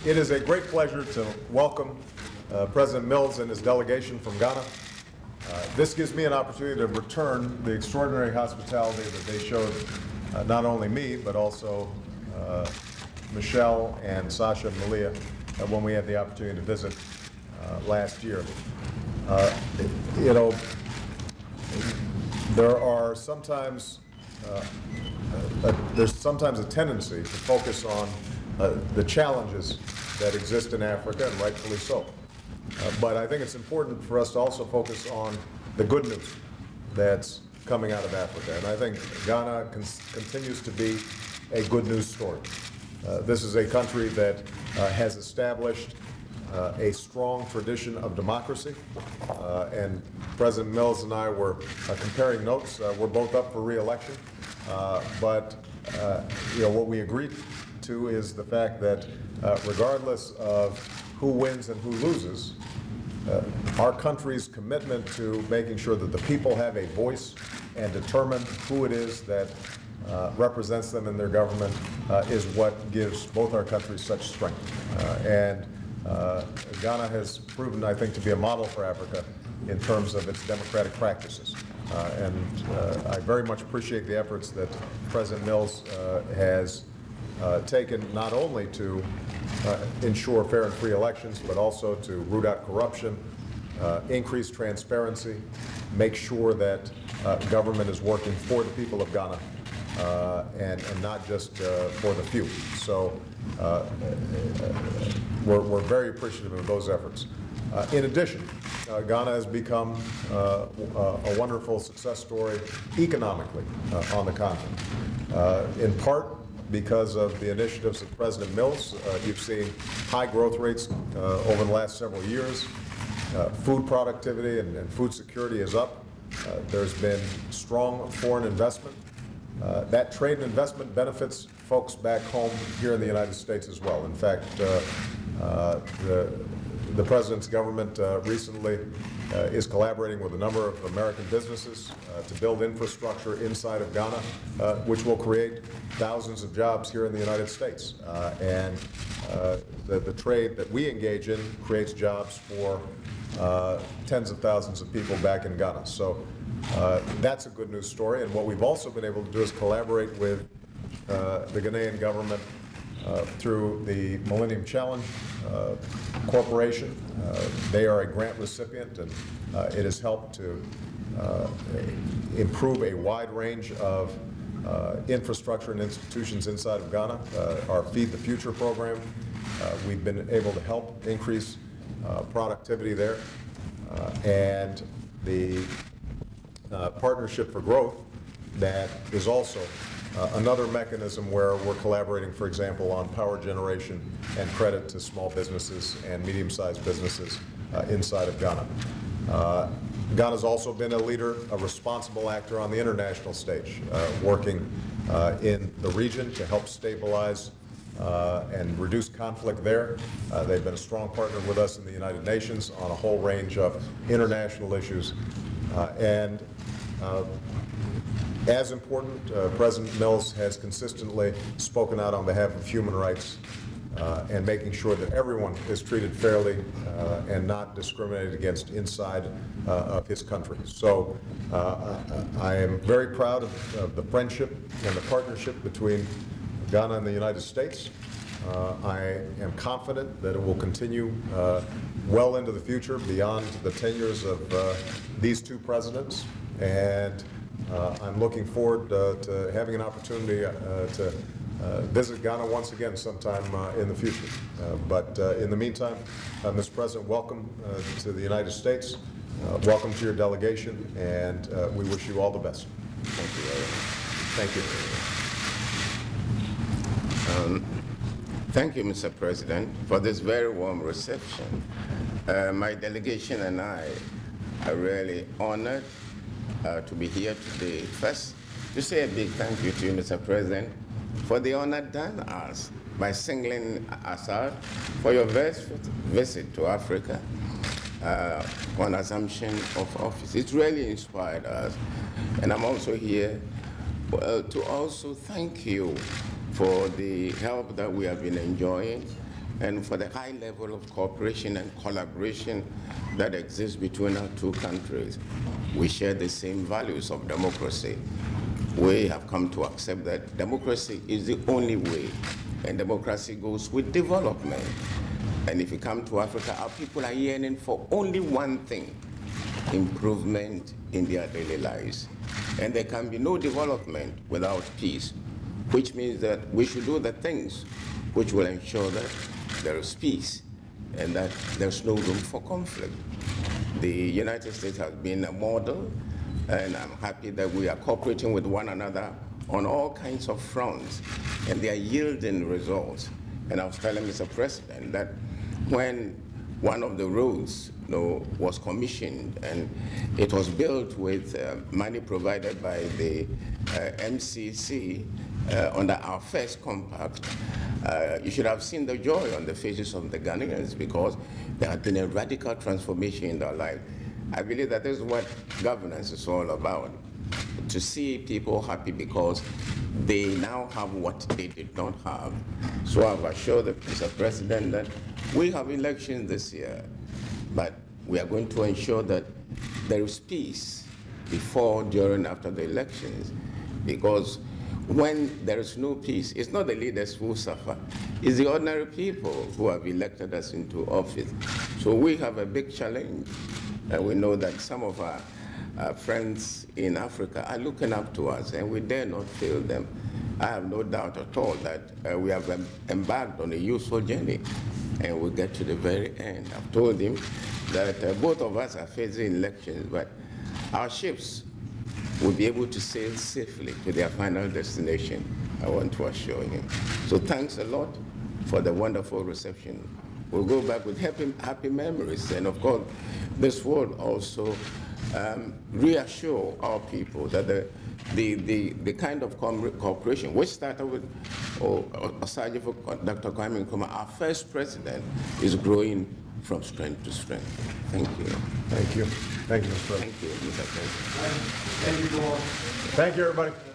It is a great pleasure to welcome President Mills and his delegation from Ghana. This gives me an opportunity to return the extraordinary hospitality that they showed not only me, but also Michelle and Sasha and Malia when we had the opportunity to visit last year. You know, there's sometimes a tendency to focus on the challenges that exist in Africa, and rightfully so. But I think it's important for us to also focus on the good news that's coming out of Africa. And I think Ghana continues to be a good news story. This is a country that has established a strong tradition of democracy. And President Mills and I were comparing notes. We're both up for re-election. But you know, what we agreed to is the fact that regardless of who wins and who loses, our country's commitment to making sure that the people have a voice and determine who it is that represents them in their government is what gives both our countries such strength. Ghana has proven, I think, to be a model for Africa in terms of its democratic practices. I very much appreciate the efforts that President Mills has taken not only to ensure fair and free elections, but also to root out corruption, increase transparency, make sure that government is working for the people of Ghana and not just for the few. So we're very appreciative of those efforts. In addition, Ghana has become a wonderful success story economically on the continent, in part because of the initiatives of President Mills. You've seen high growth rates over the last several years. Food productivity and food security is up. There's been strong foreign investment. That trade and investment benefits folks back home here in the United States as well. In fact, the President's government recently is collaborating with a number of American businesses to build infrastructure inside of Ghana, which will create thousands of jobs here in the United States. The trade that we engage in creates jobs for tens of thousands of people back in Ghana. So that's a good news story. And what we've also been able to do is collaborate with the Ghanaian government through the Millennium Challenge Corporation. They are a grant recipient, and it has helped to improve a wide range of infrastructure and institutions inside of Ghana. Our Feed the Future program, we've been able to help increase productivity there. And the Partnership for Growth, that is also another mechanism where we're collaborating, for example, on power generation and credit to small businesses and medium-sized businesses inside of Ghana. Ghana's also been a leader, a responsible actor on the international stage, working in the region to help stabilize and reduce conflict there. They've been a strong partner with us in the United Nations on a whole range of international issues. As important, President Mills has consistently spoken out on behalf of human rights and making sure that everyone is treated fairly and not discriminated against inside of his country. So I am very proud of the friendship and the partnership between Ghana and the United States. I am confident that it will continue well into the future, beyond the tenures of these two presidents. And I'm looking forward to having an opportunity to visit Ghana once again sometime in the future. But in the meantime, Mr. President, welcome to the United States. Welcome to your delegation, and we wish you all the best. Thank you. Thank you. Thank you, Mr. President, for this very warm reception. My delegation and I are really honored to be here today. First, to say a big thank you to you, Mr. President, for the honor done us by singling us out for your visit to Africa on assumption of office. It really inspired us. And I'm also here to also thank you for the help that we have been enjoying and for the high level of cooperation and collaboration that exists between our two countries. We share the same values of democracy. We have come to accept that democracy is the only way, and democracy goes with development. And if you come to Africa, our people are yearning for only one thing: improvement in their daily lives. And there can be no development without peace, which means that we should do the things which will ensure that there is peace and that there's no room for conflict. The United States has been a model, and I'm happy that we are cooperating with one another on all kinds of fronts, and they are yielding results. And I was telling Mr. President that when one of the roads was commissioned, and it was built with money provided by the MCC under our first compact, you should have seen the joy on the faces of the Ghanaians, because there had been a radical transformation in their life. I believe that is what governance is all about, to see people happy because they now have what they did not have. So I've assured Mr. President that we have elections this year, but we are going to ensure that there is peace before, during, after the elections, because when there is no peace, it's not the leaders who suffer, it's the ordinary people who have elected us into office. So we have a big challenge, and we know that some of our friends in Africa are looking up to us, and we dare not fail them. I have no doubt at all that we have embarked on a useful journey, and we'll get to the very end. I've told him that both of us are facing elections, but our ships will be able to sail safely to their final destination, I want to assure him. So thanks a lot for the wonderful reception. We'll go back with happy memories, and of course, this will also reassure our people that the kind of cooperation which started with Dr. Kwame Nkrumah, our first president, is growing from strength to strength. Thank you. Thank you. Thank you, Mr. President. Thank you, Mr. President. Thank you, Lord. Thank you, everybody.